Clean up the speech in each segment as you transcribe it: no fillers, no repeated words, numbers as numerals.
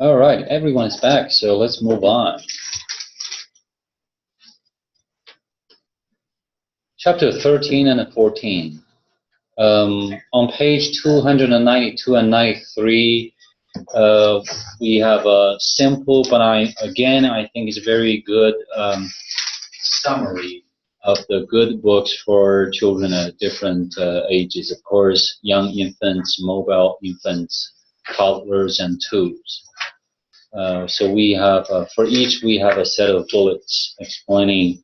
All right, everyone's back, so let's move on. Chapter 13 and 14. On page 292 and 93, we have a simple, but I think it's very good summary of the good books for children at different ages. Of course, young infants, mobile infants, toddlers, and twos. So we have, for each, we have a set of bullets explaining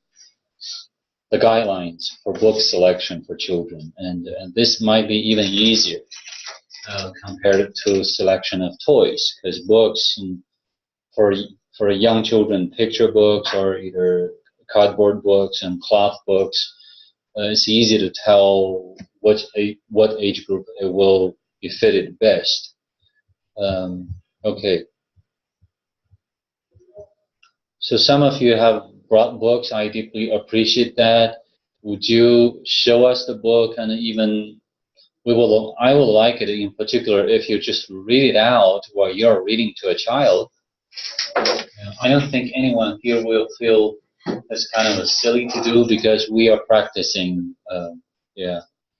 the guidelines for book selection for children. And this might be even easier compared to selection of toys, because books for young children, picture books or either cardboard books and cloth books, it's easy to tell what age group it will be fitted best. Okay. So some of you have brought books. I deeply appreciate that. Would you show us the book, and even I would like it in particular if you just read it out while you're reading to a child. I don't think anyone here will feel that's kind of silly to do, because we are practicing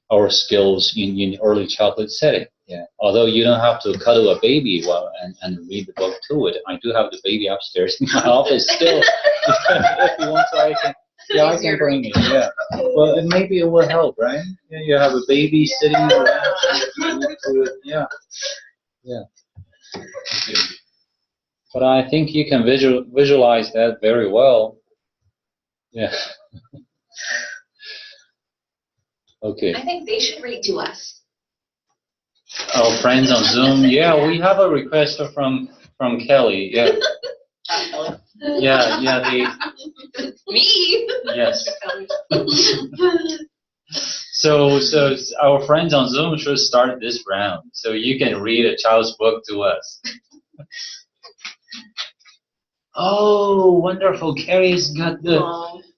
our skills in early childhood setting. Yeah. Although you don't have to cuddle a baby and read the book to it. I do have the baby upstairs in my office still. If you want, so I can bring it. Yeah. Well, maybe it will help, right? Yeah, you have a baby sitting around. Yeah. Yeah. Okay. But I think you can visualize that very well. Yeah. Okay. I think they should read to us. Our friends on Zoom. Yeah, we have a request from Kelly. Yeah. Yeah. Me. Yes. So our friends on Zoom should start this round, so you can read a child's book to us. Oh, wonderful! Carrie's got the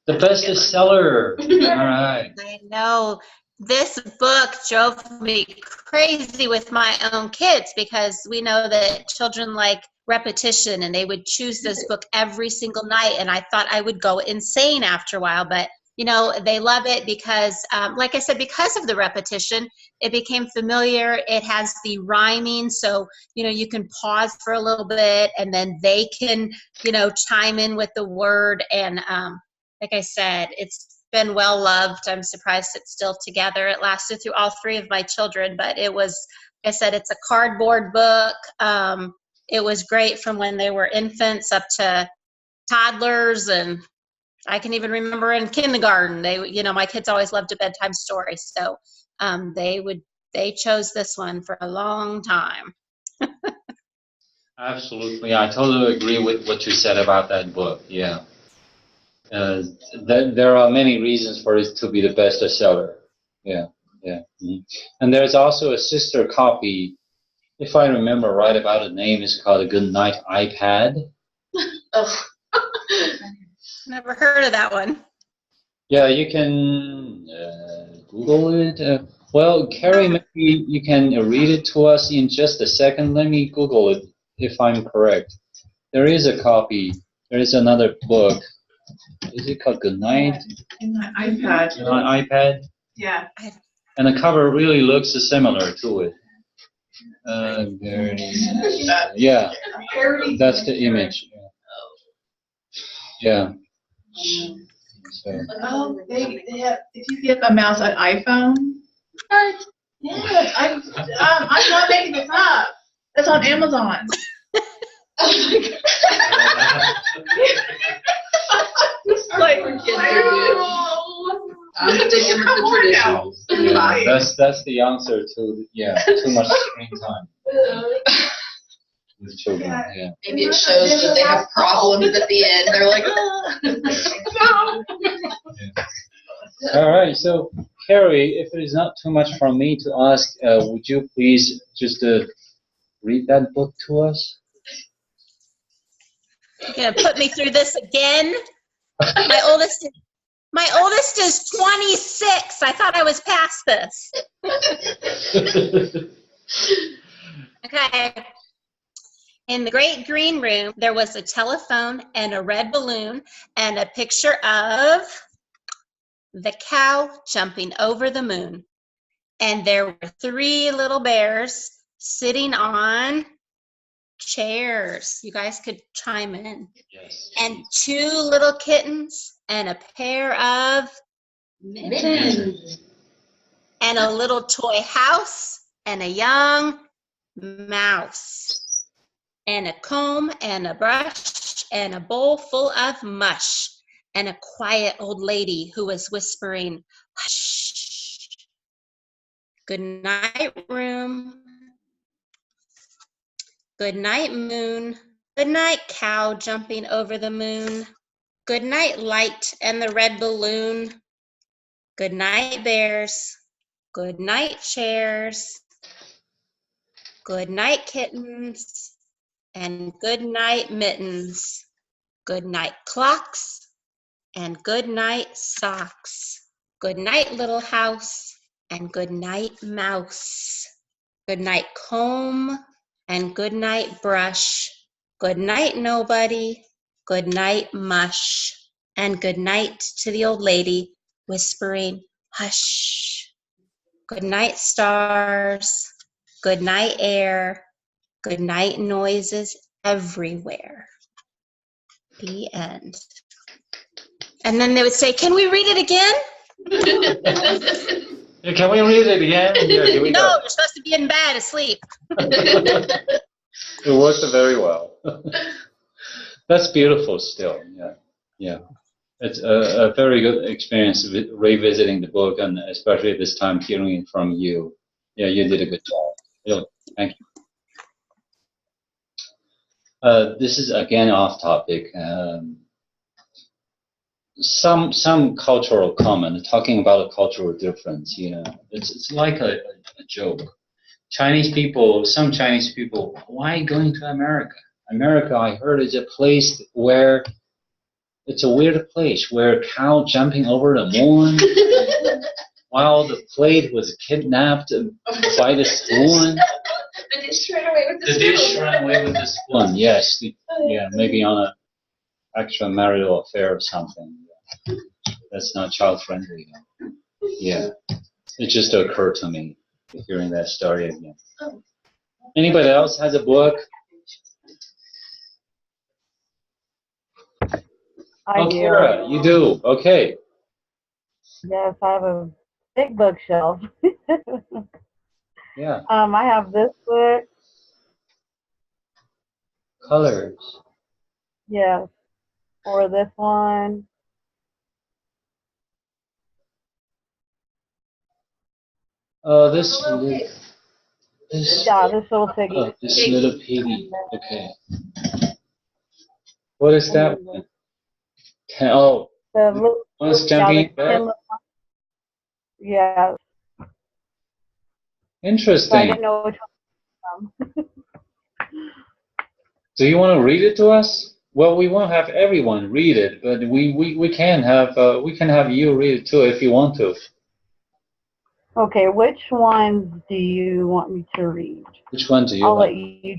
bestseller. All right. I know. This book drove me crazy with my own kids, because we know that children like repetition, and they would choose this book every single night, and I thought I would go insane after a while. But you know, they love it because, like I said, because of the repetition, it became familiar. It has the rhyming, so you know, you can pause for a little bit, and then they can, you know, chime in with the word. And like I said, it's been well loved. I'm surprised it's still together. It lasted through all three of my children, but it was, like I said, it's a cardboard book. It was great from when they were infants up to toddlers, and I can even remember in kindergarten, my kids always loved a bedtime story, so they chose this one for a long time. Absolutely, I totally agree with what you said about that book. Yeah. There are many reasons for it to be the bestseller. Yeah. Mm-hmm. And there's also a sister copy, if I remember right about the name, is called a Good Night iPad. Oh. Never heard of that one. Yeah, you can Google it. Well, Carrie, maybe you can read it to us in just a second. Let me Google it if I'm correct. There is a copy. There is another book. Is it called Good Night? In the iPad. In my iPad? Yeah. And the cover really looks similar to it. There it is. Yeah, that's the image. Yeah. So. Oh, they have. If you get a mouse on iPhone. Yeah, I'm not making this up. That's on Amazon. Like, I'm sticking with the traditions. That's the answer to too much screen time with children. Yeah. Maybe it shows that they have problems at the end. They're like, Yeah. All right. So, Carrie, if it is not too much for me to ask, would you please just read that book to us? You're gonna put me through this again? My oldest is 26. I thought I was past this. Okay. In the great green room, there was a telephone and a red balloon and a picture of the cow jumping over the moon. And there were 3 little bears sitting on chairs. You guys could chime in. Yes. And 2 little kittens and a pair of mittens. And a little toy house and a young mouse. And a comb and a brush and a bowl full of mush. And a quiet old lady who was whispering, hush. Good night, room. Good night, moon. Good night, cow jumping over the moon. Good night, light and the red balloon. Good night, bears. Good night, chairs. Good night, kittens. And good night, mittens. Good night, clocks. And good night, socks. Good night, little house. And good night, mouse. Good night, comb. And good night, brush. Good night, nobody. Good night, mush. And good night to the old lady, whispering, hush. Good night, stars. Good night, air. Good night, noises everywhere. The end. And then they would say, can we read it again? Yeah, can we read it again? Yeah, here we No, go. you're supposed to be in bed asleep. It worked very well. That's beautiful still. Yeah. Yeah. It's a very good experience revisiting the book, and especially this time hearing it from you. Yeah, you did a good job. Really, thank you. This is again off topic. Some cultural comment talking about a cultural difference. You know, it's like a joke. Some Chinese people, why going to America? America, I heard, is a place where it's a weird place where cow jumping over the moon while the plate was kidnapped by the spoon. The dish ran away with the spoon. The dish ran away with the spoon. Yes, yeah, maybe on an extramarital affair or something. That's not child friendly. Yeah, it just occurred to me hearing that story again. Anybody else has a book? I do. Kara, you do. Okay. Yes, I have a big bookshelf. Yeah. I have this book. Colors. Yes. Or this one. This Yeah, this little piggy. oh, this little piggy. Okay. What is that one? Oh, The little, one's jumping back. Yeah. So I Interesting. didn't know which one from. Do you want to read it to us? Well, we won't have everyone read it, but we can have you read it too if you want to. Okay, which ones do you want me to read? Which one do you I'll want? let you.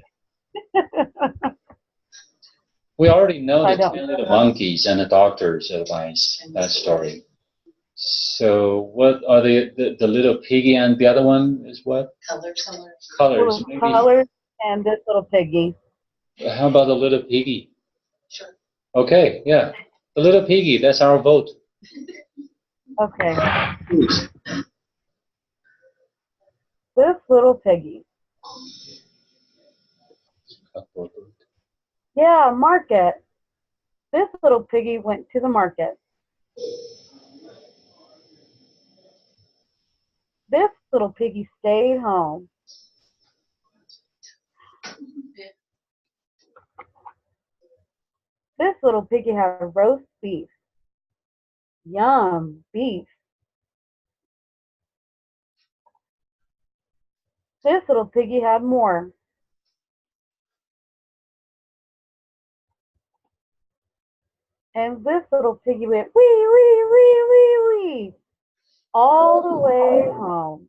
We already know I the don't 10 little monkeys and the doctor's advice, that story. So what are the little piggy and the other one is what? Colors. Colors. Little Maybe. colors and this little piggy. How about the little piggy? Sure. Okay, yeah. The little piggy, that's our vote. Okay. Please. This little piggy. Yeah, market. This little piggy went to the market. This little piggy stayed home. This little piggy had roast beef. Yum, beef. This little piggy had more. And this little piggy went wee, wee, wee, wee, wee, all the way home.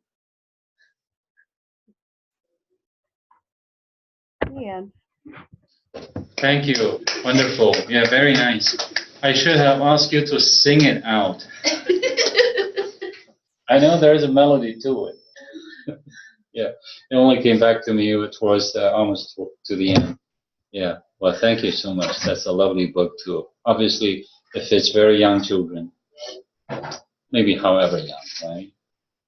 The end. Thank you. Wonderful. Yeah, very nice. I should have asked you to sing it out. I know there's a melody to it. Yeah, it only came back to me towards almost to the end. Yeah, well, thank you so much. That's a lovely book too. Obviously, if it's very young children, maybe however young, right?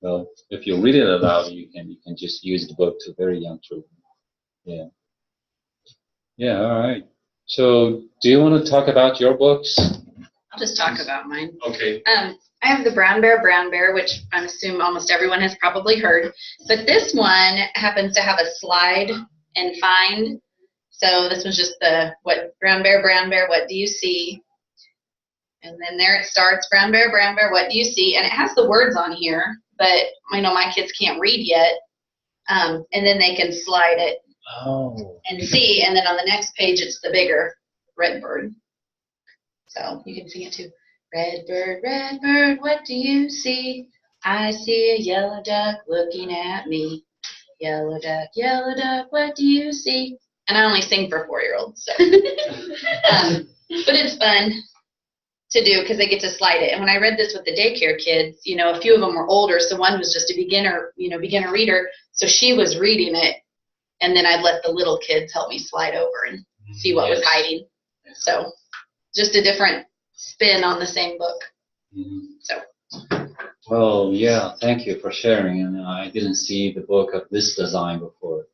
Well, if you read it aloud, you can just use the book to very young children. Yeah. Yeah. All right. So, do you want to talk about your books? I'll just talk about mine. Okay. I have the Brown Bear, which I assume almost everyone has probably heard. But this one happens to have a slide and find. So this was just the Brown Bear, what do you see? And then there it starts, Brown Bear, what do you see? And it has the words on here, but my kids can't read yet. And then they can slide it and see. And then on the next page, it's the bigger red bird. So you can see it too. Red bird, what do you see? I see a yellow duck looking at me. Yellow duck, what do you see? And I only sing for 4-year-olds, so. But it's fun to do because they get to slide it. And when I read this with the daycare kids, a few of them were older, so one was just a beginner reader, so she was reading it, and then I'd let the little kids help me slide over and see what was hiding. So just a different spin on the same book. So. Well, yeah, thank you for sharing. And I didn't see the book of this design before.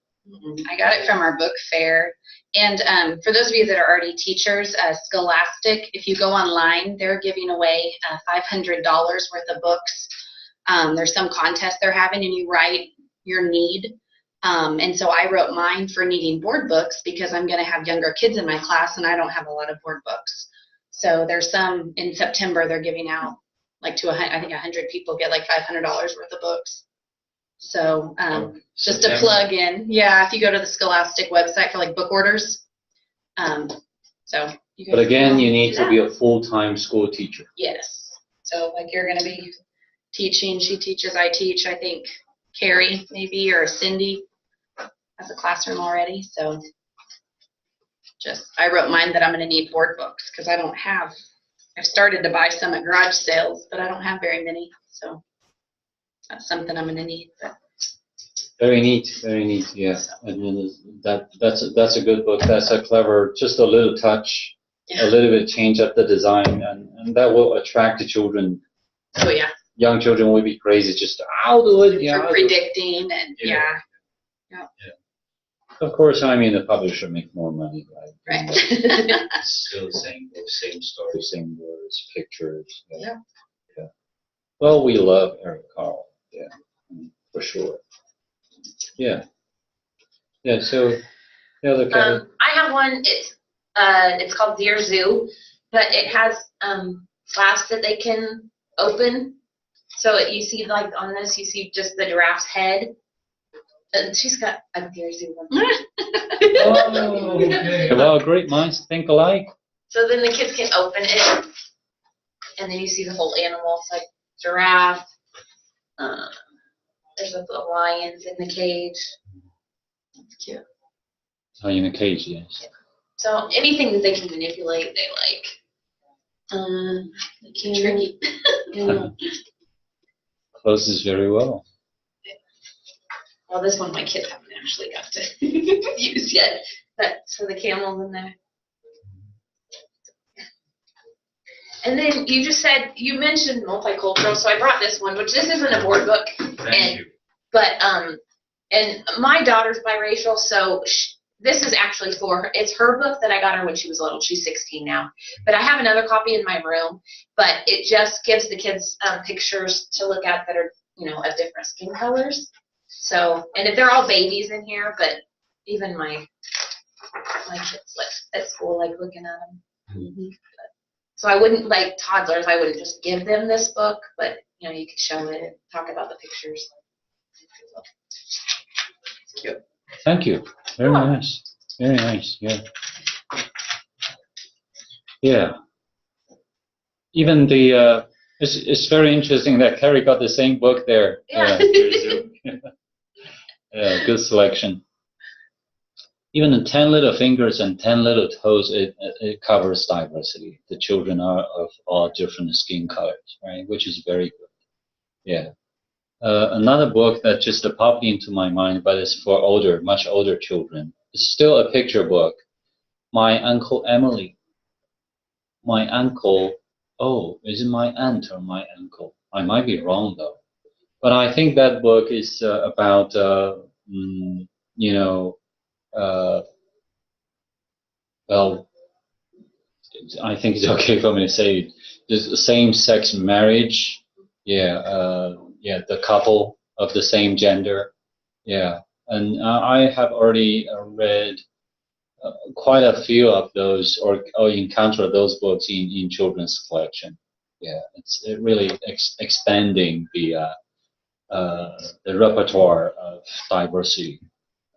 I got it from our book fair. And for those of you that are already teachers, Scholastic, if you go online, they're giving away $500 worth of books. There's some contest they're having, and you write your need. And so I wrote mine for needing board books because I'm going to have younger kids in my class, and I don't have a lot of board books. So there's some in September they're giving out, like I think 100 people get like $500 worth of books. So just a plug in. Yeah, if you go to the Scholastic website for like book orders. So. But again, you need to be a full-time school teacher. Yes. So like you're going to be teaching, she teaches, I teach, I think Carrie maybe, or Cindy has a classroom already. So. I wrote mine that I'm going to need board books because I've started to buy some at garage sales, but I don't have very many. So that's something I'm going to need. But. Very neat, yeah. And that's a good book. That's a clever, just a little touch, a little bit change up the design, and that will attract the children. Oh, yeah. Young children will be crazy just, I'll do it. Yeah, for predicting and yeah. Of course, the publisher make more money, right? Right. It's still the same book, same story, same words, pictures. Yeah. Well, we love Eric Carle, for sure. Yeah. So the other kind I have one. It's called Dear Zoo, but it has flasks that they can open. So you see, like on this, you see just the giraffe's head. And she's got a Dear Zoo one. okay. Well, great minds think alike. So then the kids can open it, and then you see the whole animal. It's like giraffe. There's the lions in the cage. That's cute. Oh, in a cage, yes. So anything that they can manipulate, they like. Tricky. Closes very well. Well, this one my kids haven't actually got to use yet. But so the camel's in there. And then you mentioned multicultural, so I brought this one, which this isn't a board book. Thank you. But and my daughter's biracial, so this is actually for her. It's her book that I got her when she was little. She's 16 now. But I have another copy in my room. But it just gives the kids pictures to look at that are of different skin colors. So, and if they're all babies in here, but even my kids at school like looking at them. Mm-hmm. So I wouldn't, like toddlers, I wouldn't just give them this book, but you could show it, talk about the pictures. It's cute. Thank you. Very nice. Very nice. Yeah. Yeah. Even it's very interesting that Carrie got the same book there. Yeah. Yeah, good selection. even the 10 little fingers and 10 little toes, it covers diversity. The children are of all different skin colors, right? Which is very good. Yeah. Another book that just popped into my mind, but it's for older, much older children. It's still a picture book. My Uncle Emily. My uncle. Oh, is it my aunt or my uncle? I might be wrong though. But I think that book is about, you know, well, I think it's okay for me to say the same-sex marriage. Yeah, yeah, the couple of the same gender. Yeah, and I have already read quite a few of those, or encountered those books in children's collection. Yeah, it's really expanding the repertoire of diversity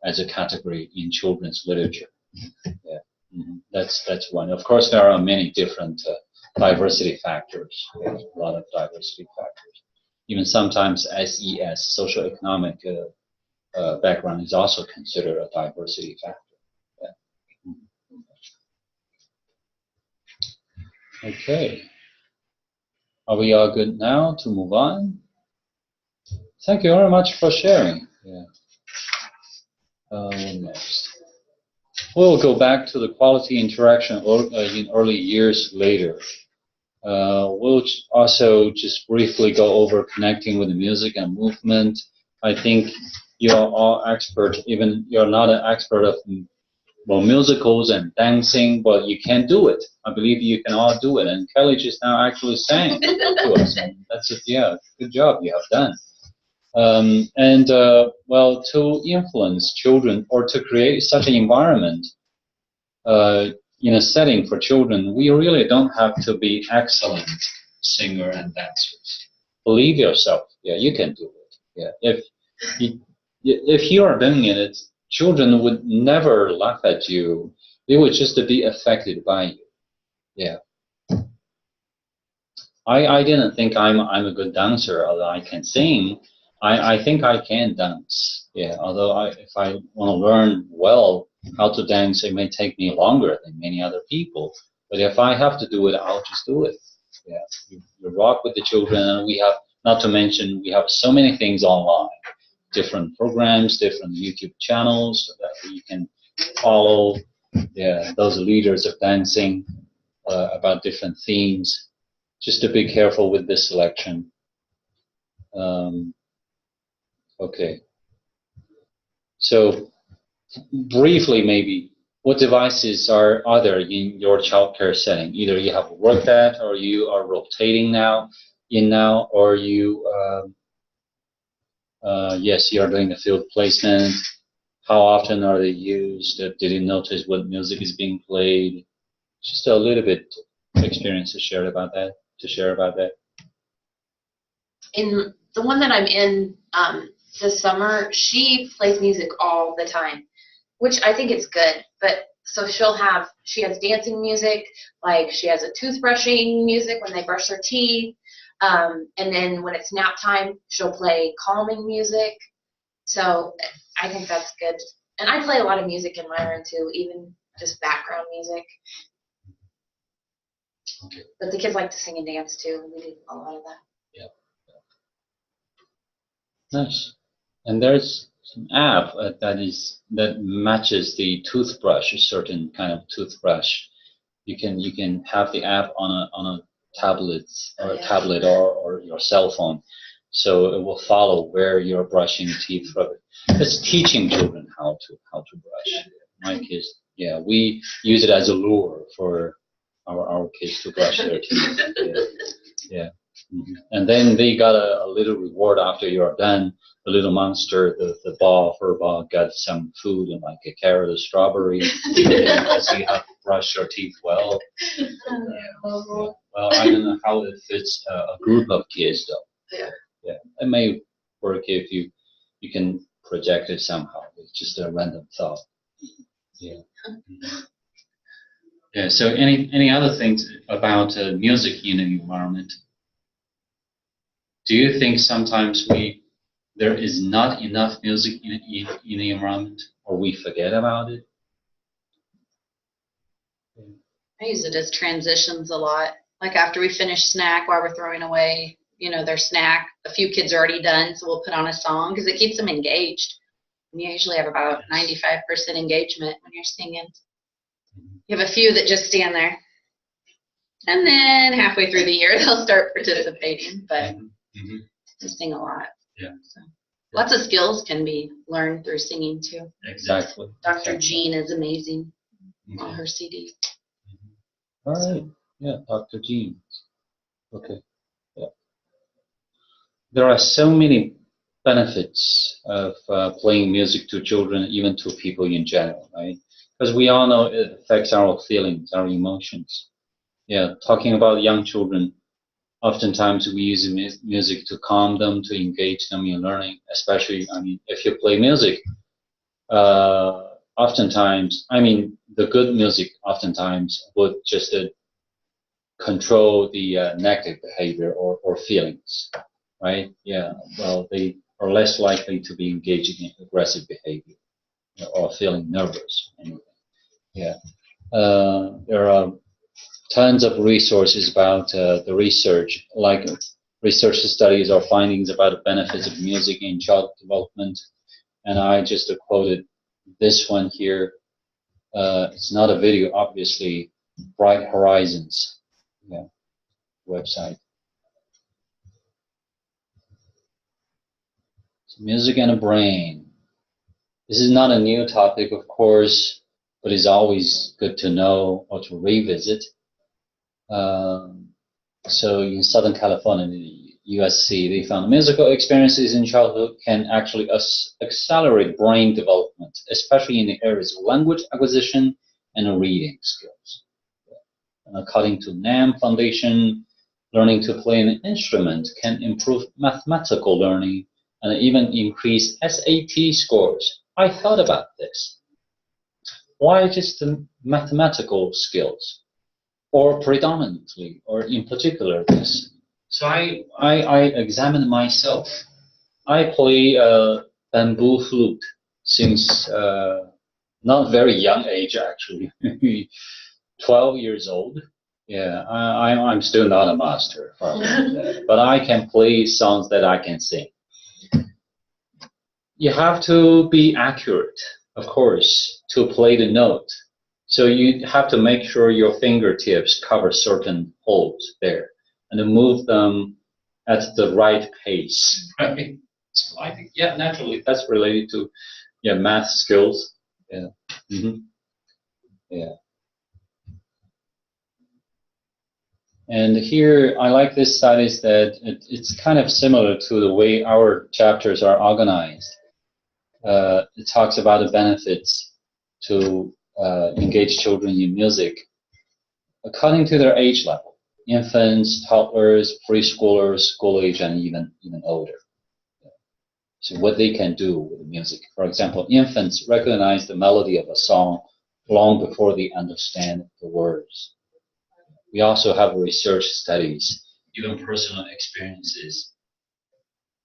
as a category in children's literature. Yeah, that's one. Of course, there are many different diversity factors. There's a lot of diversity factors. Even sometimes SES, social economic background, is also considered a diversity factor. Yeah. Okay. Are we all good now to move on? Thank you very much for sharing. Yeah. Next. We'll go back to the quality interaction in early years later. We'll also just briefly go over connecting with the music and movement. I think you're all expert, even you're not an expert of musicals and dancing, but you can do it. I believe you can all do it. And Kelly just now actually sang to us. And that's it. Yeah, good job you have done. Well, to influence children or to create such an environment in a setting for children, we really don't have to be excellent singer and dancers. Believe yourself. Yeah, you can do it. Yeah, if you are doing it, children would never laugh at you. They would just be affected by you. Yeah. I didn't think I'm a good dancer, although I can sing. I think I can dance. Yeah, although if I want to learn well how to dance, it may take me longer than many other people. But if I have to do it, I'll just do it. Yeah, you rock with the children, and we have, not to mention, we have so many things online, different programs, different YouTube channels that you can follow. Yeah, those leaders of dancing about different themes. Just to be careful with this selection. Okay. So briefly, maybe, what devices are there in your childcare setting? Either you have worked at, or you are rotating now, or you, yes, you are doing the field placement. How often are they used? Did you notice what music is being played? Just a little bit experience to share about that. In the one that I'm in this summer, she plays music all the time, which I think is good. But so she has dancing music, like she has a toothbrushing music when they brush their teeth. And then when it's nap time, she'll play calming music. So I think that's good. And I play a lot of music in my room too, even just background music. Okay. But the kids like to sing and dance too. We do a lot of that. Yeah. Nice. And there's an app that matches the toothbrush, a certain kind of toothbrush. You can have the app on a tablet or your cell phone, so it will follow where you're brushing teeth from. It's teaching children how to brush. My kids, yeah, we use it as a lure for our kids to brush their teeth. Yeah. Mm-hmm. And then they got a little reward after you're done. The little monster, the fur ball, got some food and like a carrot, a strawberry, because you have to brush your teeth well. Yeah. Well, I don't know how it fits a group of kids though. Yeah. It may work if you can project it somehow. It's just a random thought. Yeah. Mm-hmm. Yeah. So any other things about music in an environment? Do you think sometimes there is not enough music in the environment, or we forget about it? I use it as transitions a lot. Like after we finish snack, while we're throwing away, their snack, a few kids are already done, so we'll put on a song because it keeps them engaged. And you usually have about 95% engagement when you're singing. You have a few that just stand there. And then halfway through the year, they'll start participating, but they sing a lot. Yeah. So, lots of skills can be learned through singing too. Exactly. Dr. Jean is amazing on her CDs. All right. Yeah, Dr. Jean. Okay. Yeah. There are so many benefits of playing music to children, even to people in general, right? Because we all know it affects our feelings, our emotions. Yeah, talking about young children, oftentimes we use music to calm them, to engage them in learning, especially, if you play music, oftentimes, the good music oftentimes would just control the negative behavior or feelings, right? Yeah, well, they are less likely to be engaging in aggressive behavior or feeling nervous. Anyway. Yeah, there are tons of resources about the research, like research studies or findings about the benefits of music in child development. And I just quoted this one here. It's not a video, obviously. Bright Horizons, website. So music and the brain. This is not a new topic, of course, but it's always good to know or to revisit. So in Southern California, USC, they found musical experiences in childhood can actually accelerate brain development, especially in the areas of language acquisition and reading skills. And according to NAM Foundation, learning to play an instrument can improve mathematical learning and even increase SAT scores. I thought about this. Why just the mathematical skills? Or predominantly, or in particular this. So I examined myself. I play bamboo flute since not very young age, actually, 12 years old. Yeah, I'm still not a master, but I can play songs that I can sing. You have to be accurate, of course, to play the note. So you have to make sure your fingertips cover certain holes there and move them at the right pace, right? So I think, naturally, that's related to, math skills. Yeah. Yeah. And here, I like this studies that it's kind of similar to the way our chapters are organized. It talks about the benefits to engage children in music according to their age level: infants, toddlers, preschoolers, school age, and even older. So what they can do with music. For example, infants recognize the melody of a song long before they understand the words. We also have research studies, even personal experiences,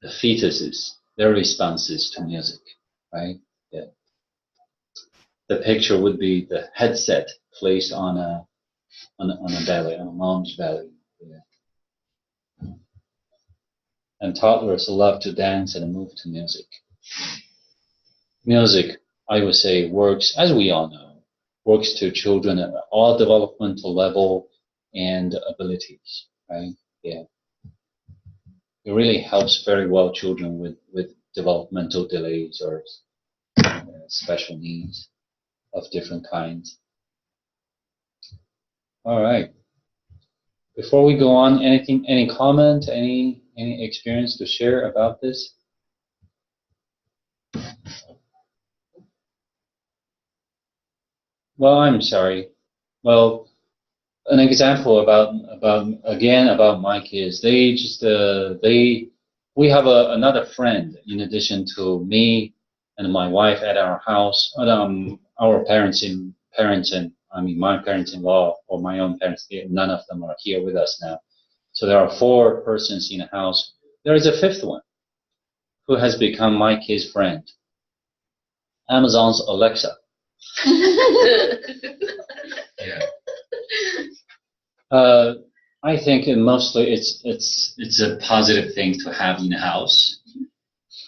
the fetuses, their responses to music, right? Yeah. The picture would be the headset placed on a belly, on a mom's belly. Yeah. And toddlers love to dance and move to music. Music, I would say, works, as we all know, works to children at all developmental level and abilities, right? Yeah. It really helps very well children with developmental delays or special needs of different kinds. All right. Before we go on, any comment, any experience to share about this? Well, I'm sorry. Well, an example about my kids. They just we have another friend in addition to me and my wife at our house. Our my parents-in-law or my own parents. None of them are here with us now. So there are 4 persons in the house. There is a 5th one who has become my kid's friend. Amazon's Alexa. Yeah. I think mostly it's a positive thing to have in the house,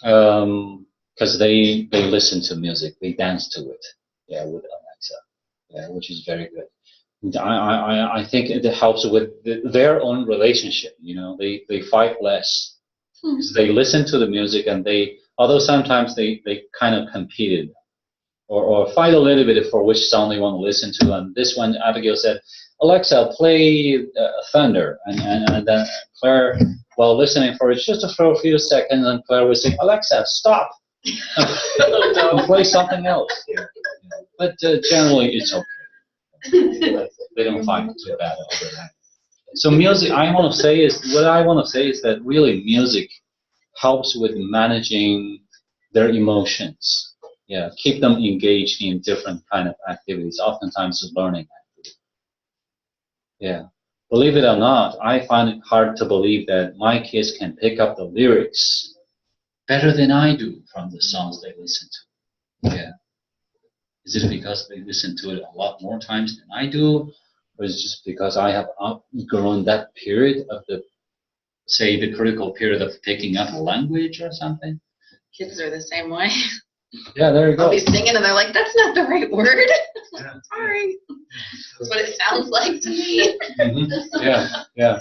because they listen to music, they dance to it, yeah, with Alexa, yeah, which is very good. And I think it helps with their own relationship. You know, they fight less because they listen to the music, and although sometimes they kind of competed or fight a little bit for which song they want to listen to. And this one, Abigail said, Alexa, play Thunder. And then Claire, while listening for it just for a few seconds, and Claire would say, Alexa, stop. And play something else. But generally, it's okay. They don't fight too bad over that. So music, what I want to say is that really music helps with managing their emotions. Yeah, keep them engaged in different kind of activities, oftentimes learning activities. Yeah, believe it or not, I find it hard to believe that my kids can pick up the lyrics better than I do from the songs they listen to. Yeah, is it because they listen to it a lot more times than I do, or is it just because I have outgrown that period of the critical period of picking up a language or something? Kids are the same way. Yeah, there you go. I'll be singing and they're like, that's not the right word. Sorry. That's what it sounds like to me. Yeah, yeah.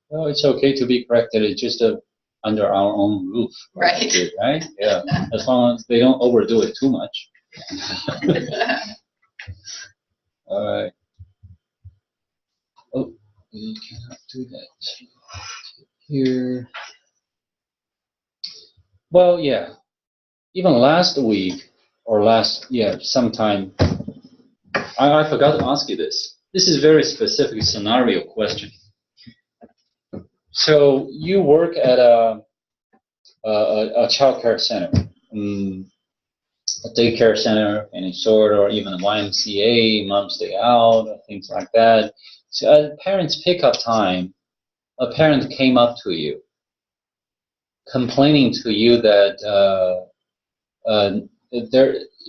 Well, it's okay to be corrected. It's just under our own roof. Right. Right? Yeah. As long as they don't overdo it too much. All right. Oh, we cannot do that. Here. Well, yeah. Even last week or sometime, I forgot to ask you this. This is a very specific scenario question. So you work at a child care center, a daycare center, any sort, or even a YMCA, Mom's Day Out, or things like that. So at parents' pickup time, a parent came up to you, complaining to you that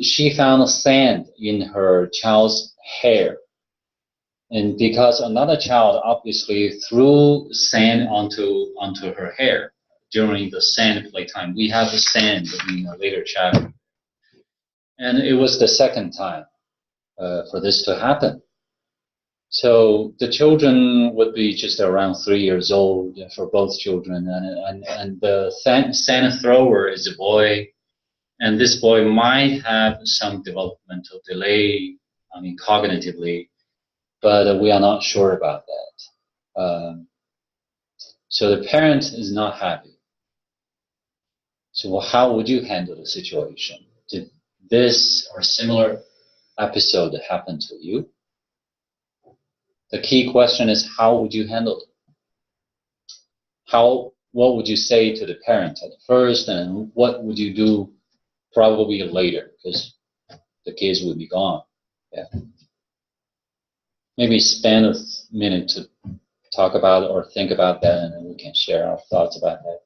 she found sand in her child's hair. And because another child obviously threw sand onto her hair during the sand playtime. We have the sand in a later chapter. And it was the second time for this to happen. So the children would be just around 3 years old for both children. And the sand thrower is a boy. And this boy might have some developmental delay, cognitively, but we are not sure about that. So the parent is not happy. So how would you handle the situation? Did this or similar episode happen to you? The key question is, how would you handle it? What would you say to the parent at first, and what would you do probably later, because the kids would be gone? Yeah. Maybe spend a minute to talk about or think about that, and then we can share our thoughts about that.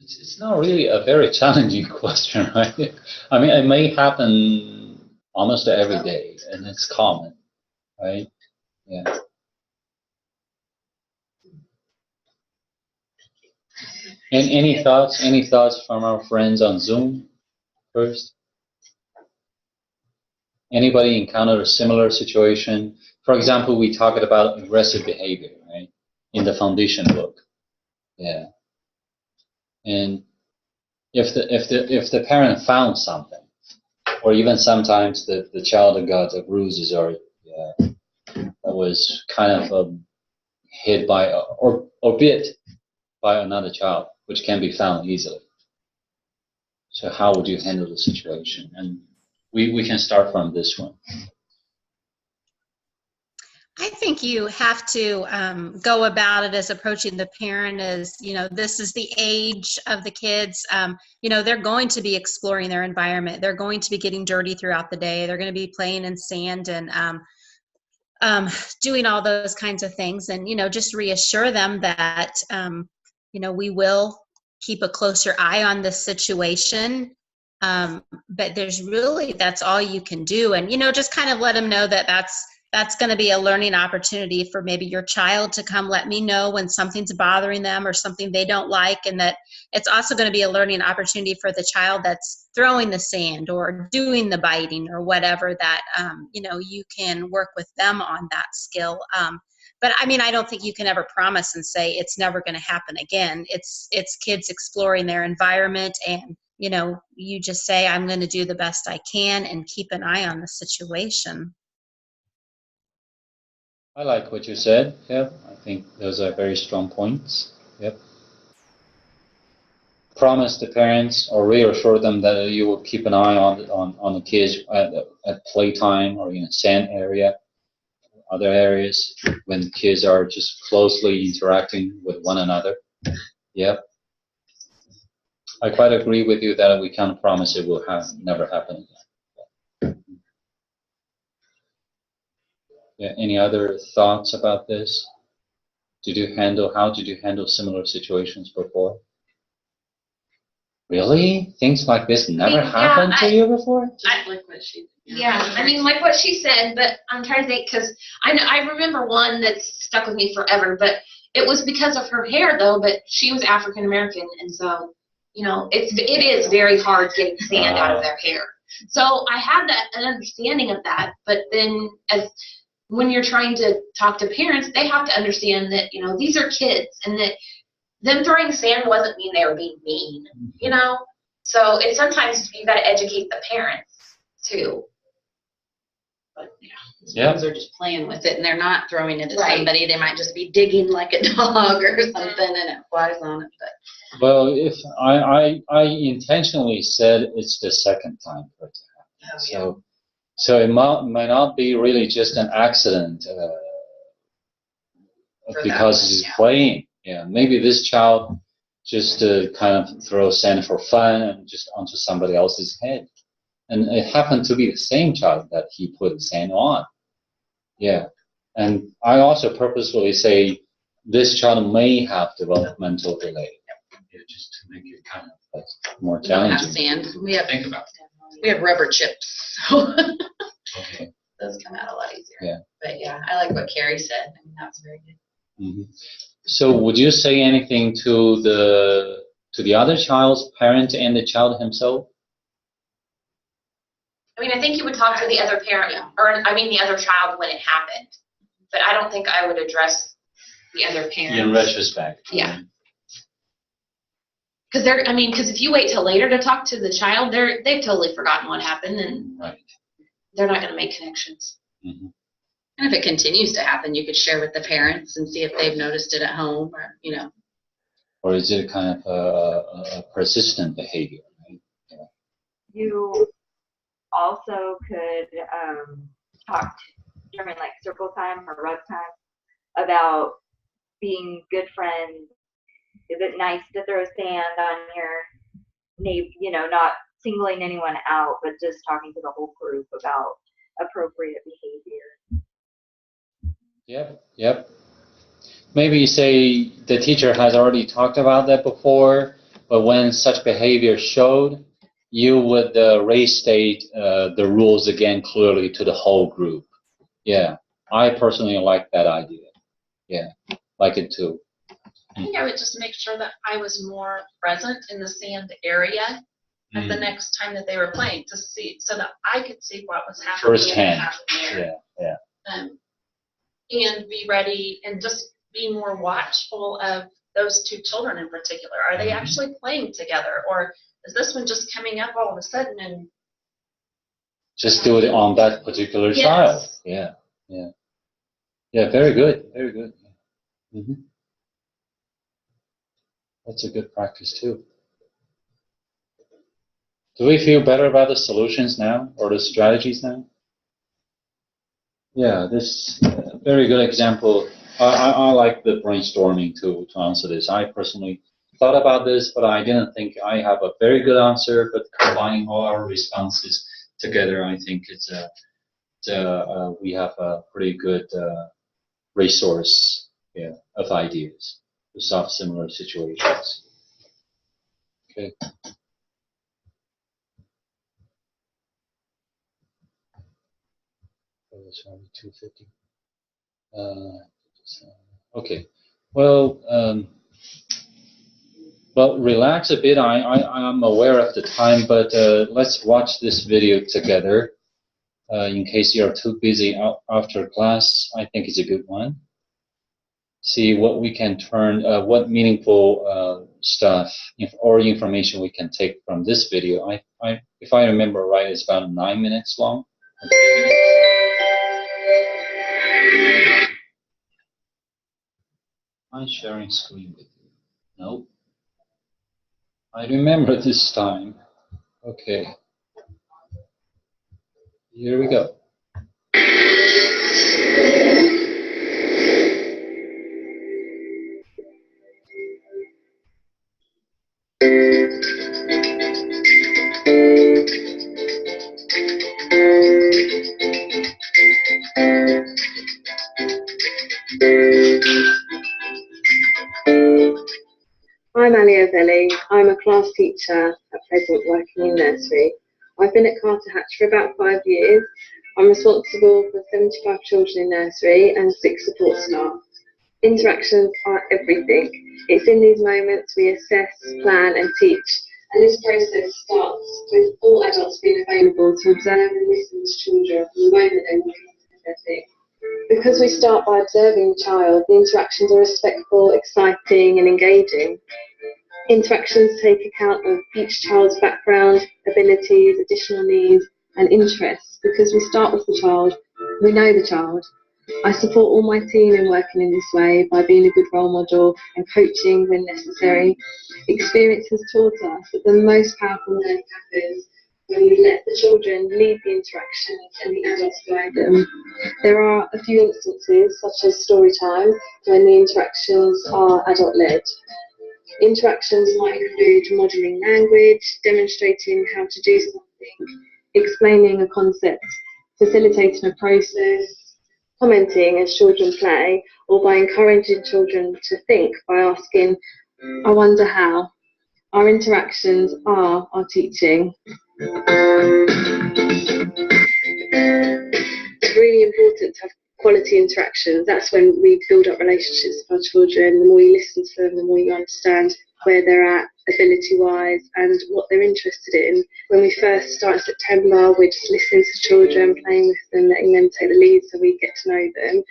It's not really a very challenging question, right? I mean, it may happen almost every day, and it's common, right? Yeah. And any thoughts? Any thoughts from our friends on Zoom first? Anybody encountered a similar situation? For example, we talked about aggressive behavior, right? In the foundation book. Yeah. And if the parent found something, or even sometimes the child got bruises or was kind of hit by or bit by another child, which can be found easily. So how would you handle the situation? And we can start from this one. I think you have to go about it as approaching the parent as, this is the age of the kids. They're going to be exploring their environment. They're going to be getting dirty throughout the day. They're going to be playing in sand and doing all those kinds of things. And, just reassure them that, we will keep a closer eye on this situation. But that's all you can do. And, just kind of let them know that that's going to be a learning opportunity for maybe your child to come let me know when something's bothering them or something they don't like, and that it's also going to be a learning opportunity for the child that's throwing the sand or doing the biting or whatever, that you can work with them on that skill. But I don't think you can ever promise and say it's never going to happen again. It's kids exploring their environment, and you just say, I'm going to do the best I can and keep an eye on the situation. I like what you said. Yep, I think those are very strong points. Yep. Promise the parents or reassure them that you will keep an eye on the kids at playtime or in a sand area, other areas when kids are just closely interacting with one another. Yep. I quite agree with you that we can't promise it will never happen again. Yeah, any other thoughts about this? How did you handle similar situations before? Really? Things like this never happened to you before? Like what she like what she said, but I'm trying to think, because I remember one that stuck with me forever, but it was because of her hair though, but she was African American, and so, it is very hard getting sand out of their hair. So I had an understanding of that, but then when you're trying to talk to parents, they have to understand that, these are kids, and that them throwing sand wasn't mean they were being mean, So it's sometimes you got to educate the parents too. But sometimes they're just playing with it and they're not throwing it at somebody. They might just be digging like a dog or something, and it flies on it. But if I intentionally said it's the second time for it to happen. So it might not be really just an accident because he's playing. Yeah, maybe this child just kind of throws sand for fun and just onto somebody else's head. And it happened to be the same child that he put sand on. Yeah. And I also purposefully say this child may have developmental delay. Just to make it kind of more challenging. We don't have sand. Think about it. We have rubber chips. So okay. Those come out a lot easier. Yeah. But I like what Carrie said. That was very good. Mm-hmm. So would you say anything to the other child's parent and the child himself? I think you would talk to the other parent, the other child when it happened. But I don't think I would address the other parent. In retrospect. Yeah. Because if you wait till later to talk to the child, they've totally forgotten what happened, and they're not going to make connections. Mm-hmm. And if it continues to happen, you could share with the parents and see if they've noticed it at home, or. Or is it kind of a persistent behavior? Right? Yeah. You also could talk during circle time or rug time about being good friends. Is it nice to throw sand on your neighbor, not singling anyone out, but just talking to the whole group about appropriate behavior? Yep. Maybe you say the teacher has already talked about that before, but when such behavior showed, you would restate the rules again clearly to the whole group. Yeah, I personally like that idea. Yeah, like it too. I think I would just make sure that I was more present in the sand area at the next time that they were playing, to see, so that I could see what was happening firsthand. Yeah. And be ready and just be more watchful of those two children in particular. Are they actually playing together, or is this one just coming up all of a sudden and just do it on that particular child? Yeah. Very good. Mm-hmm. That's a good practice too. Do we feel better about the solutions now or the strategies now? Yeah, this very good example. I like the brainstorming to answer this. I personally thought about this, but I didn't think I have a very good answer. But combining all our responses together, I think we have a pretty good resource, yeah, of ideas to solve similar situations. Okay. It's only 2:50. Okay. Well, relax a bit. I'm aware of the time, but let's watch this video together. In case you're too busy after class, I think it's a good one. See what we can turn, what meaningful stuff or information we can take from this video. If I remember right, it's about 9 minutes long. I'm sharing screen with you. Nope. I remember this time. Okay. Here we go. I'm Ali Ovelli. I'm a class teacher at present working in nursery. I've been at Carter Hatch for about 5 years. I'm responsible for 75 children in nursery and 6 support staff. Interactions are everything. It's in these moments we assess, plan and teach. And this process starts with all adults being available to observe and listen to children from the moment they walk into the setting. Because we start by observing the child, the interactions are respectful, exciting and engaging. Interactions take account of each child's background, abilities, additional needs and interests. Because we start with the child, we know the child. I support all my team in working in this way by being a good role model and coaching when necessary. Experience has taught us that the most powerful learning happens when we let the children lead the interactions and the adults guide them. There are a few instances, such as story time, when the interactions are adult-led. Interactions might include modelling language, demonstrating how to do something, explaining a concept, facilitating a process, commenting as children play, or by encouraging children to think by asking, I wonder how. Our interactions are our teaching. It's really important to have quality interactions. That's when we build up relationships with our children. The more you listen to them, the more you understand where they're at ability-wise and what they're interested in. When we first start in September, we're just listening to children, playing with them, letting them take the lead so we get to know them.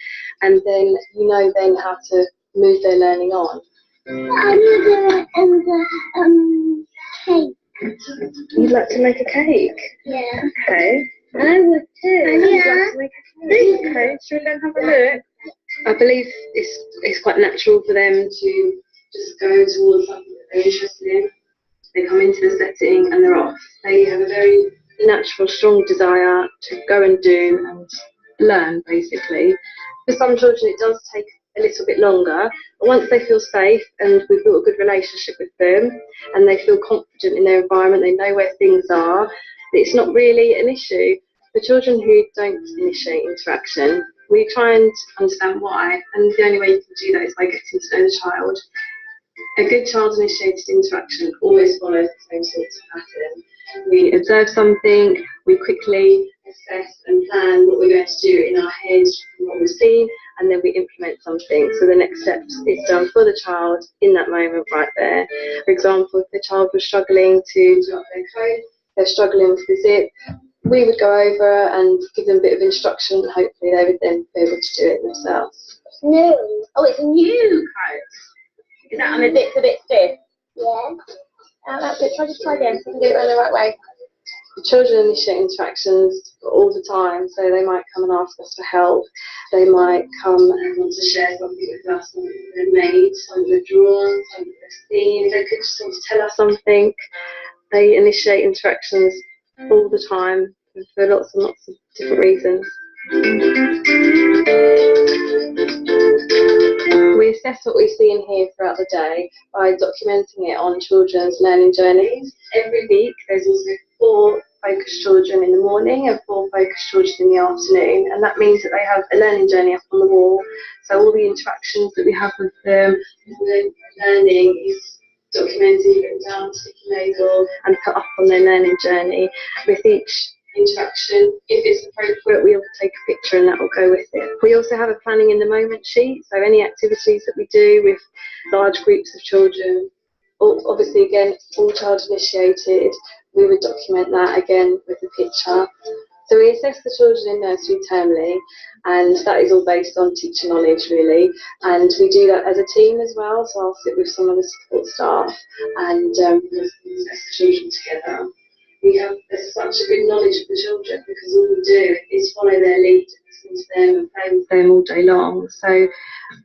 And then you know then how to move their learning on. Cake. You'd like to make a cake? Yeah. Okay. I would too. You'd like to make a cake? Okay. Should we go and have a look? I believe it's quite natural for them to just go towards something that they're interested in. They come into the setting and they're off. They have a very natural, strong desire to go and do and learn, basically. For some children, it does take a little bit longer, but once they feel safe and we've built a good relationship with them and they feel confident in their environment, they know where things are, it's not really an issue. For children who don't initiate interaction, we try and understand why, and the only way you can do that is by getting to know the child. A good child-initiated interaction always follows the same sort of pattern. We observe something, we quickly assess and plan what we're going to do in our head from what we've seen, and then we implement something. So the next step is done for the child in that moment right there. For example, if the child was struggling to do up their coat, they're struggling with the zip, we would go over and give them a bit of instruction, and hopefully they would then be able to do it themselves. New. Oh, it's a new coat. Is that on a bit stiff? Yeah. That's it. Try again. So you can do it in the right way. The children initiate interactions all the time, so they might come and ask us for help. They might come and want to share something with us, something they've made, something they've drawn, something they've seen. They could just want to tell us something. They initiate interactions all the time for lots and lots of different reasons. We assess what we see and hear throughout the day by documenting it on children's learning journeys. Every week there's also 4 focused children in the morning and 4 focused children in the afternoon, and that means that they have a learning journey up on the wall. So all the interactions that we have with them, the learning is documented, written down, sticky label, and put up on their learning journey. With each interaction, if it's appropriate, we'll take a picture and that will go with it. We also have a planning in the moment sheet, so any activities that we do with large groups of children, obviously again all child initiated, we would document that again with a picture. So we assess the children in nursery termly, and that is all based on teacher knowledge really, and we do that as a team as well, so I'll sit with some of the support staff and assess the children together. We have such a good knowledge of the children because all we do is follow their lead, listen to them and play with them all day long. So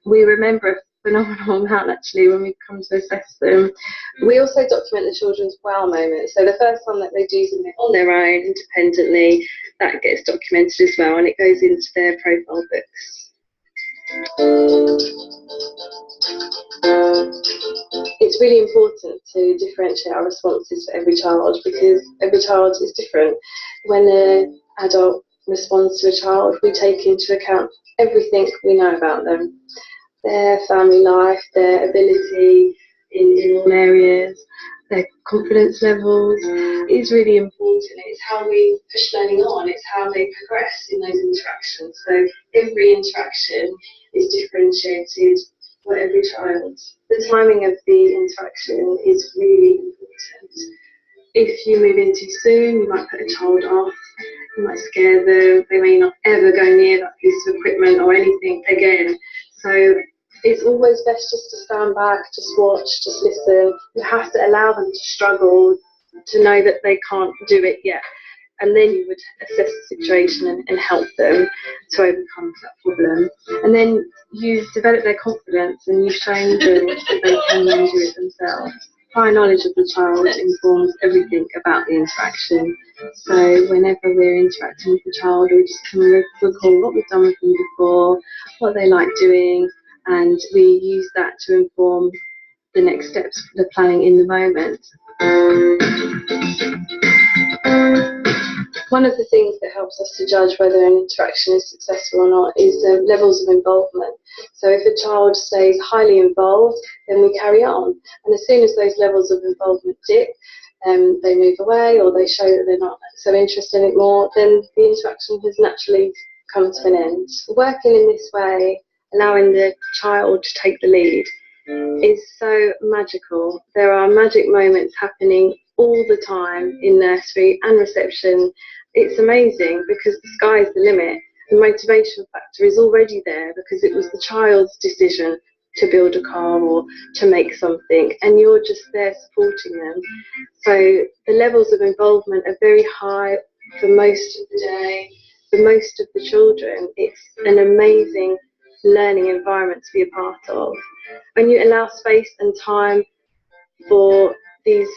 we remember a phenomenal amount actually when we come to assess them. We also document the children's wow moments. So the first time that they do something on their own, independently, that gets documented as well, and it goes into their profile books. It's really important to differentiate our responses for every child because every child is different. When an adult responds to a child, we take into account everything we know about them, their family life, their ability in all areas, their confidence levels. It's really important. It's how we push learning on. It's how they progress in those interactions. So every interaction is differentiated for every child. The timing of the interaction is really important. If you move in too soon, you might put a child off, you might scare them, they may not ever go near that piece of equipment or anything again. So it's always best just to stand back, just watch, just listen. You have to allow them to struggle, to know that they can't do it yet. And then you would assess the situation and help them to overcome that problem. And then you develop their confidence and you've shown them that they can do it themselves. Prior knowledge of the child informs everything about the interaction. So whenever we're interacting with the child, we just can recall what we've done with them before, what they like doing, and we use that to inform the next steps for the planning in the moment. One of the things that helps us to judge whether an interaction is successful or not is the levels of involvement. So if a child stays highly involved, then we carry on. And as soon as those levels of involvement dip, they move away or they show that they're not so interested anymore, then the interaction has naturally come to an end. Working in this way, allowing the child to take the lead, is so magical. There are magic moments happening all the time in nursery and reception. It's amazing because the sky is the limit. The motivation factor is already there because it was the child's decision to build a car or to make something, and you're just there supporting them. So the levels of involvement are very high for most of the day, for most of the children. It's an amazing learning environment to be a part of. When you allow space and time for these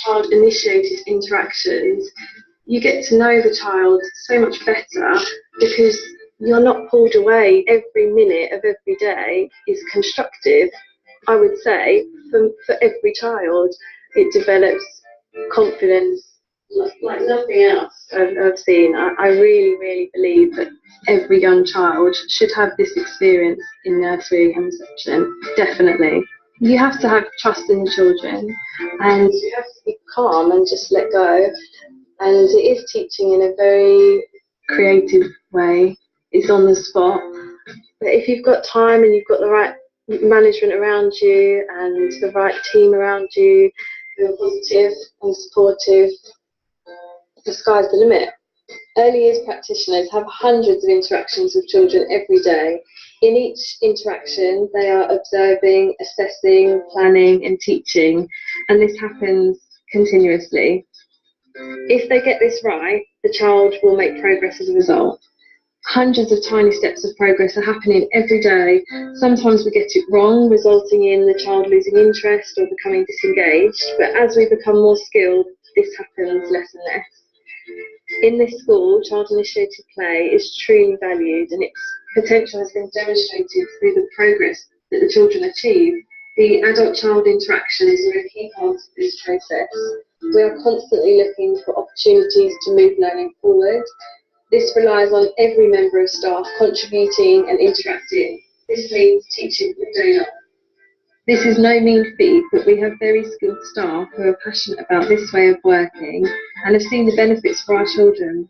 child-initiated interactions, you get to know the child so much better because you're not pulled away. Every minute of every day is constructive, I would say, for every child. It develops confidence like nothing else I've seen. I really, really believe that every young child should have this experience in nursery and reception, definitely. You have to have trust in the children and you have to be calm and just let go. And it is teaching in a very creative way. It's on the spot. But if you've got time and you've got the right management around you and the right team around you who are positive and supportive, the sky's the limit. Early years practitioners have hundreds of interactions with children every day. In each interaction, they are observing, assessing, planning and teaching, and this happens continuously. If they get this right, the child will make progress as a result. Hundreds of tiny steps of progress are happening every day. Sometimes we get it wrong, resulting in the child losing interest or becoming disengaged, but as we become more skilled, this happens less and less. In this school, child-initiated play is truly valued, and its potential has been demonstrated through the progress that the children achieve. The adult-child interactions are a key part of this process. We are constantly looking for opportunities to move learning forward. This relies on every member of staff contributing and interacting. This means teaching from day one. This is no mean feat, but we have very skilled staff who are passionate about this way of working and have seen the benefits for our children.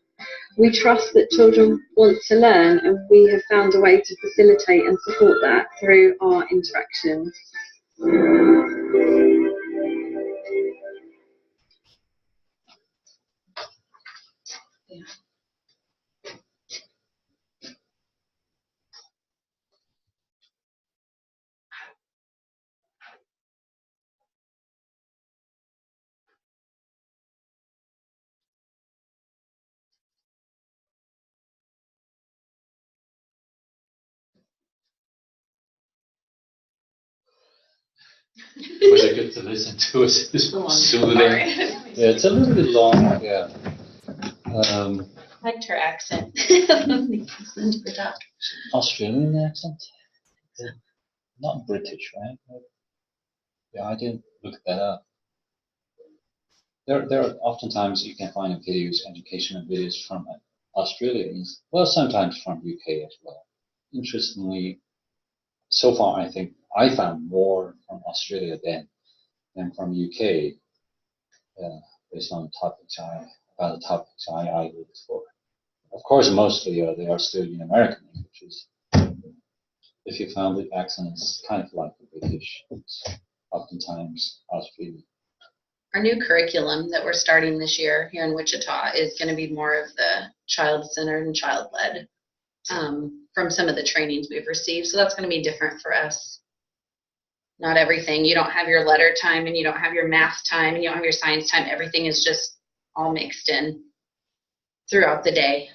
We trust that children want to learn, and we have found a way to facilitate and support that through our interactions. It was good to listen to. It's soothing. Yeah, it's a little bit long. Yeah. I liked her accent. Australian accent? Not British, right? Yeah, I didn't look that up. There are oftentimes you can find videos, educational videos from Australia, well, sometimes from UK as well. Interestingly, so far I think I found more from Australia than from UK, based on the topics I looked for. Of course, mostly they are still in American languages. If you found the accent, it's kind of like the British. It's oftentimes Australian. Our new curriculum that we're starting this year here in Wichita is going to be more of the child-centered and child-led from some of the trainings we've received. So that's going to be different for us. Not everything. You don't have your letter time, and you don't have your math time, and you don't have your science time. Everything is just all mixed in throughout the day.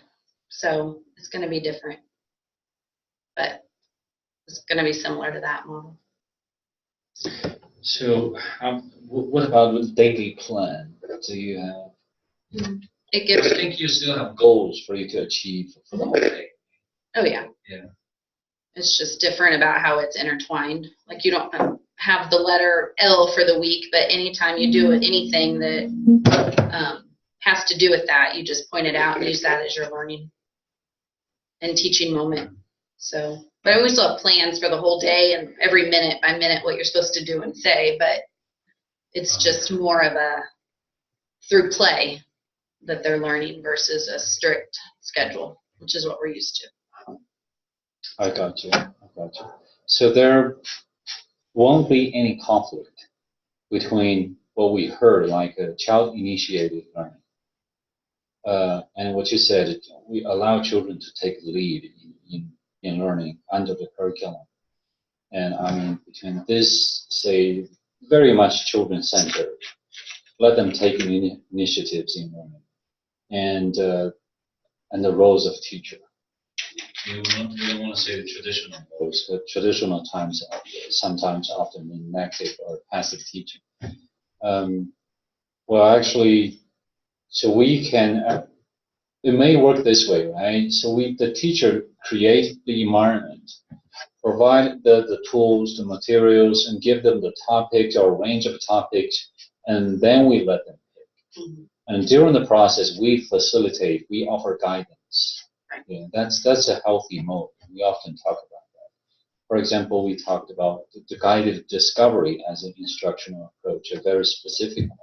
So it's going to be different. But it's going to be similar to that model. So, what about the daily plan? Do you have? It gives. I think you still have goals for you to achieve for the whole day. Oh yeah. Yeah. It's just different about how it's intertwined. Like you don't have the letter L for the week, but anytime you do anything that has to do with that, you just point it out and use that as your learning and teaching moment. So. But we still have plans for the whole day and every minute by minute what you're supposed to do and say, but it's just more of a through play that they're learning versus a strict schedule, which is what we're used to. I got you. So there won't be any conflict between what we heard, like a child-initiated learning, and what you said, we allow children to take the lead in learning under the curriculum. And I mean, between this, say, very much children-centered, let them take initiatives in learning, and the roles of teacher. You don't want to say the traditional roles, but traditional times sometimes often mean negative or passive teaching. Well, actually, so we can. It may work this way, right? So the teacher create the environment, provide the tools, the materials, and give them the topics or range of topics, and then we let them pick. Mm-hmm. And during the process, we facilitate, we offer guidance. Yeah, that's a healthy mode. We often talk about that. For example, we talked about the guided discovery as an instructional approach, a very specific one.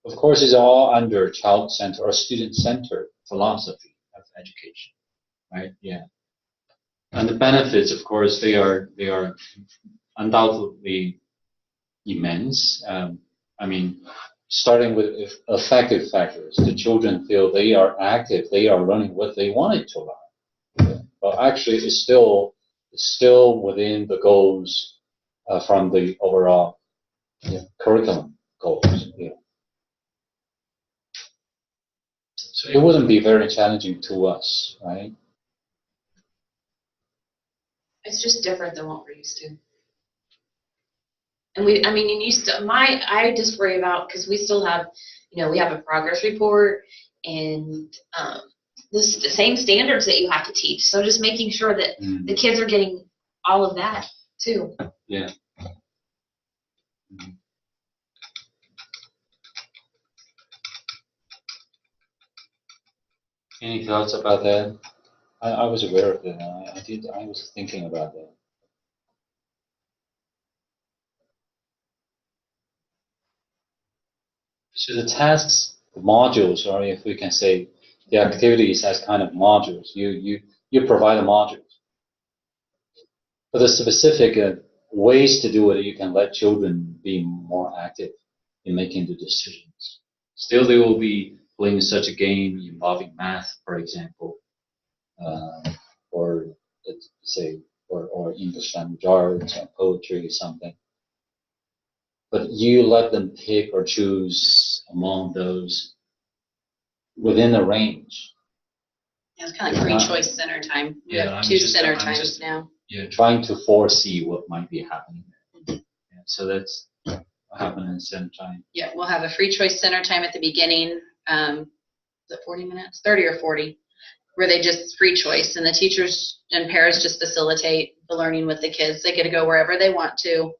Of course, it's all under child-centered or student-centered philosophy of education, right? Yeah. And the benefits, of course, they are undoubtedly immense. I mean, starting with affective factors, the children feel they are active, they are learning what they wanted to learn. But actually, it's still within the goals from the overall curriculum goals. Yeah. So it wouldn't be very challenging to us, right? It's just different than what we're used to. And I just worry about, because we still have, we have a progress report, and the same standards that you have to teach. So just making sure that the kids are getting all of that too. Yeah. Any thoughts about that? I was aware of that. I was thinking about that. So the tasks, the modules, or if we can say the activities as kind of modules, you provide the modules. But the specific ways to do it, you can let children be more active in making the decisions. Still, they will be playing such a game involving math, for example, or let's say, or English language arts, or poetry, or something. But you let them pick or choose among those within a range. Yeah, it's kind of like free choice center time. We have two center times now. Yeah, trying to foresee what might be happening. Yeah, so that's what happened in center time. Yeah, we'll have a free choice center time at the beginning. Is it 40 minutes? 30 or 40, where they just free choice, and the teachers and paras just facilitate the learning with the kids. They get to go wherever they want to.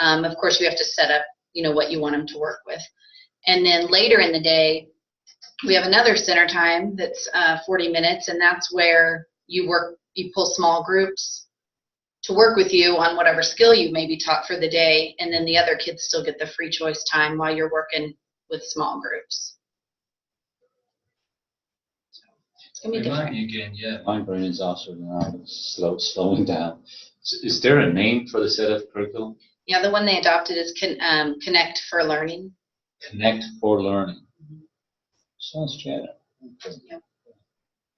Of course, we have to set up, what you want them to work with. And then later in the day, we have another center time that's 40 minutes, and that's where you pull small groups to work with you on whatever skill you may be taught for the day, and then the other kids still get the free choice time while you're working with small groups. So it's going to be different. Remind me again, yeah. My brain is also now slowing down. Is there a name for the set of curriculum? Yeah, the one they adopted is Connect for Learning. Connect for Learning. Sounds general. Okay. Yep.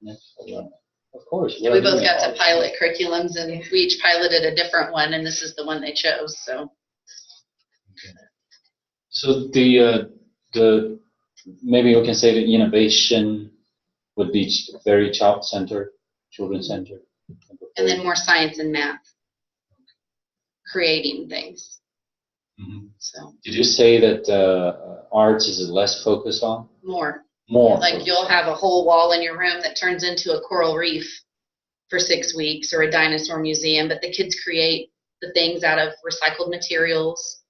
Connect for Learning. Of course. Yeah, we both got to pilot curriculums, and we each piloted a different one, and this is the one they chose. So. Okay. So the maybe we can say the innovation would be very child-centered, children-centered. And then more science and math, creating things. So. Did you say that arts is less focused on? More. Like you'll have a whole wall in your room that turns into a coral reef for 6 weeks, or a dinosaur museum, but the kids create the things out of recycled materials,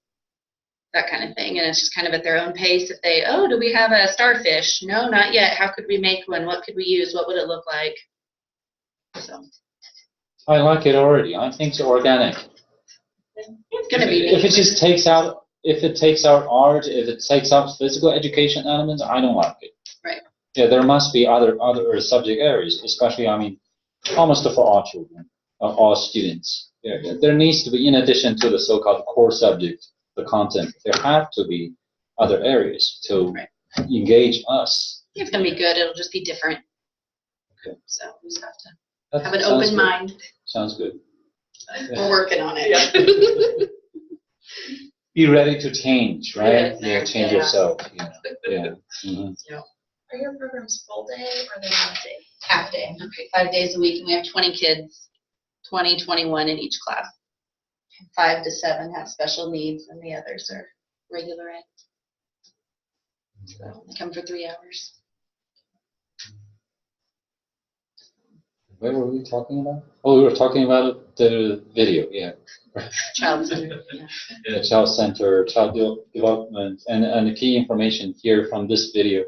that kind of thing. And it's just kind of at their own pace. If they, do we have a starfish? No, not yet. How could we make one? What could we use? What would it look like? So. I like it already. I think it's organic. It's going to be. If it just takes out art, if it takes out physical education elements, I don't like it. Right. Yeah, there must be other subject areas, especially, almost for all children, all students. Yeah, there needs to be, in addition to the so-called core subject, the content, there have to be other areas to engage us. It's going to be good. It'll just be different. Okay. So we just have to have an open mind. Sounds good. We're working on it. Be ready to change, right? Yeah, change yourself. Yeah. Are your programs full day or are they half day? Half day. Okay, 5 days a week, and we have 20 kids, 21 in each class. 5 to 7 have special needs, and the others are regular ed. So they come for 3 hours. What were we talking about? Oh, we were talking about the video, yeah. Child center, Yeah, child center, child development, and the key information here from this video.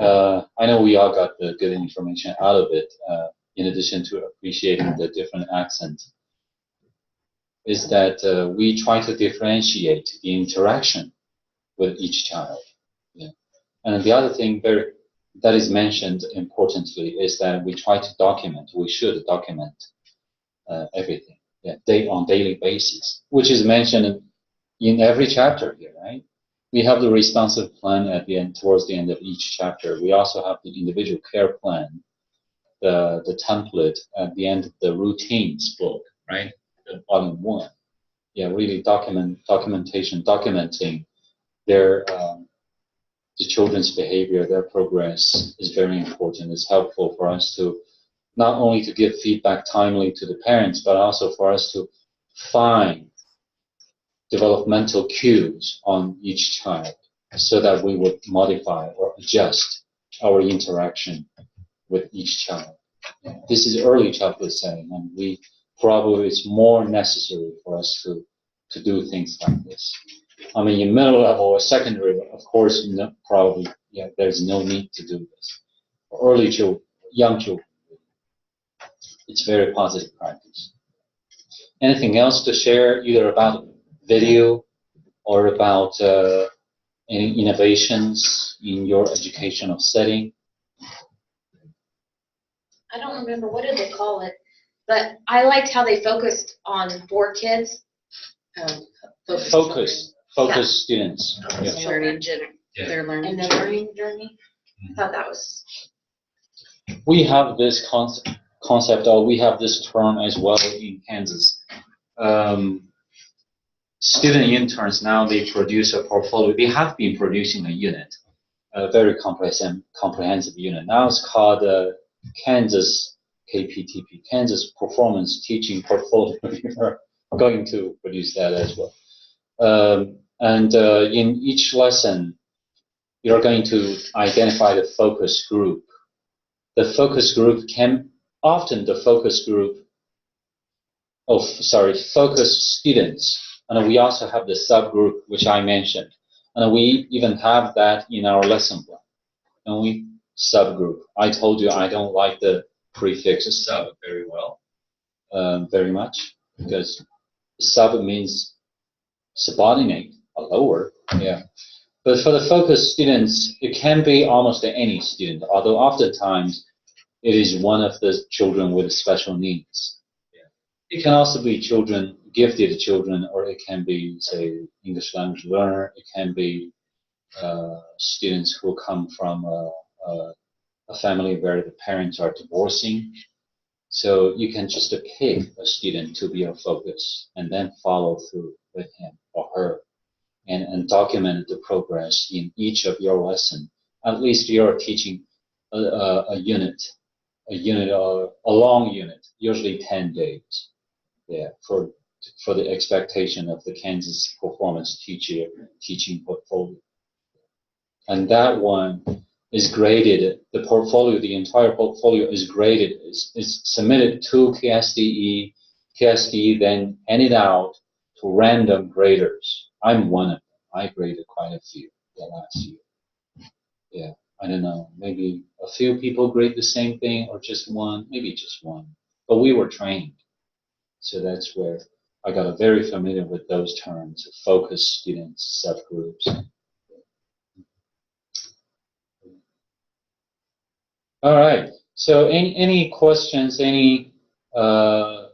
I know we all got the good information out of it, in addition to appreciating the different accents, is that we try to differentiate the interaction with each child. Yeah. And the other thing that is mentioned importantly is that we try to document, we should document everything on daily basis, which is mentioned in every chapter here, right? We have the responsive plan at the end, towards the end of each chapter. We also have the individual care plan, the template at the end of the routines book, right? The volume 1. Yeah, really documenting their the children's behavior, their progress is very important. It's helpful for us to not only to give feedback timely to the parents, but also for us to find developmental cues on each child so that we would modify or adjust our interaction with each child. This is early childhood setting, and we probably it's more necessary for us to do things like this. I mean, in middle level or secondary, of course, probably there's no need to do this. For early children, young children, it's very positive practice. Anything else to share, either about video or about any innovations in your educational setting? I don't remember, what did they call it? But I liked how they focused on 4 kids. Focus students. Focus learning, their learning And the learning journey. I thought that was. We have this concept, or we have this term as well in Kansas. Student interns now, they produce a portfolio. They have been producing a unit, a very comprehensive unit. Now it's called Kansas KPTP, Kansas Performance Teaching Portfolio. We're going to produce that as well. In each lesson, you're going to identify the focus group. The focus group focus students. And we also have the subgroup, which I mentioned. And we even have that in our lesson plan. And we subgroup. I told you I don't like the prefix sub very much, because sub means subordinate, or lower. Yeah. But for the focus students, it can be almost any student, although oftentimes it is one of the children with special needs. It can also be gifted children, or it can be, say, English language learner. It can be students who come from a family where the parents are divorcing. So you can just pick a student to be a focus and then follow through with him or her and document the progress in each of your lessons. At least you're teaching a long unit, usually 10 days. Yeah, for the expectation of the Kansas Performance teaching portfolio. And that one is graded, the entire portfolio is graded, is submitted to KSDE. KSDE then handed out to random graders. I'm one of them. I graded quite a few last year. Yeah, I don't know, maybe a few people grade the same thing, or just one, maybe just one. But we were trained. So that's where I got very familiar with those terms, focus students, subgroups. All right. So any questions? The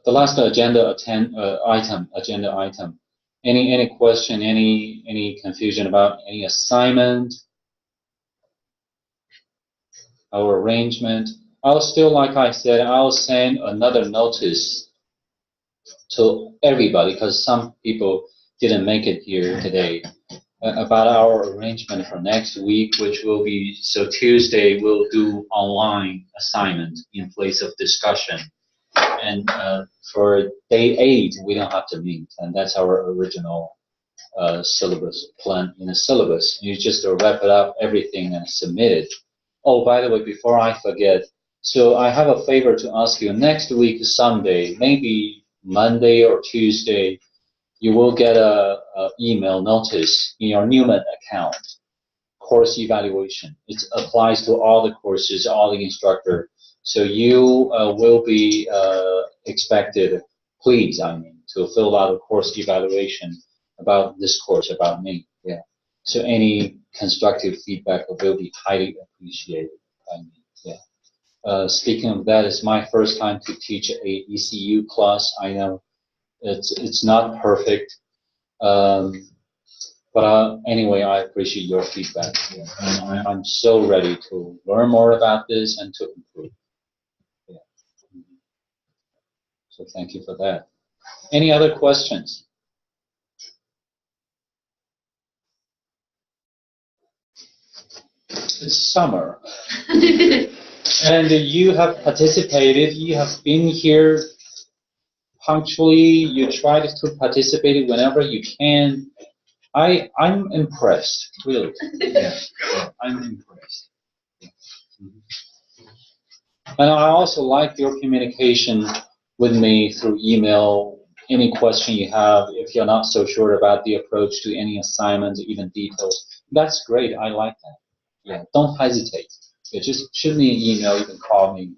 last agenda item. Any question? Any confusion about any assignment? Our arrangement. I'll still, like I said, I'll send another notice to everybody, because some people didn't make it here today, about our arrangement for next week, which will be, so Tuesday we'll do online assignment in place of discussion. And for day 8, we don't have to meet, and that's our original syllabus plan in the syllabus. You just wrap it up, everything, and submit it. Oh, by the way, before I forget, so I have a favor to ask you. Next week, Sunday, maybe Monday or Tuesday, you will get a email notice in your Newman account, course evaluation. It applies to all the courses, all the instructor. So you will be expected, please, to fill out a course evaluation about this course, about me. Yeah. So any constructive feedback will be highly appreciated. Yeah. Speaking of that, it's my first time to teach a ECU class. I know it's not perfect, but anyway, I appreciate your feedback. Yeah. And I'm so ready to learn more about this and to improve. Yeah. So thank you for that. Any other questions? It's summer. And you have participated, you have been here punctually, you try to participate whenever you can. I'm impressed, really. Yeah, I'm impressed. And I also like your communication with me through email. Any question you have, if you're not so sure about the approach to any assignment, even details, that's great. I like that. Yeah, don't hesitate. Yeah, just shoot me an email. You can call me,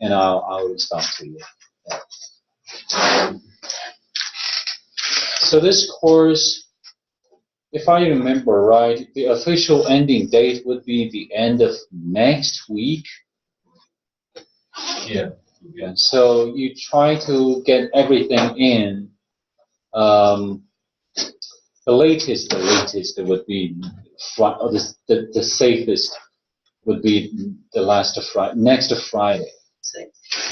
and I'll respond to you. Yeah. So this course, if I remember right, the official ending date would be the end of next week. Yeah. Yeah. So you try to get everything in. The latest would be the safest would be the next Friday.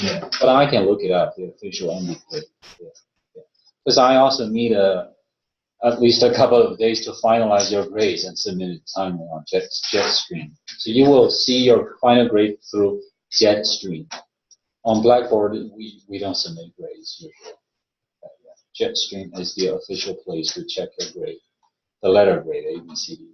Yeah. But I can look it up, the official ending date. Yeah. Because I also need at least a couple of days to finalize your grades and submit it timely on JetStream. So you will see your final grade through JetStream. On Blackboard, we don't submit grades usually. JetStream is the official place to check your grade, the letter grade, A, B, C, D.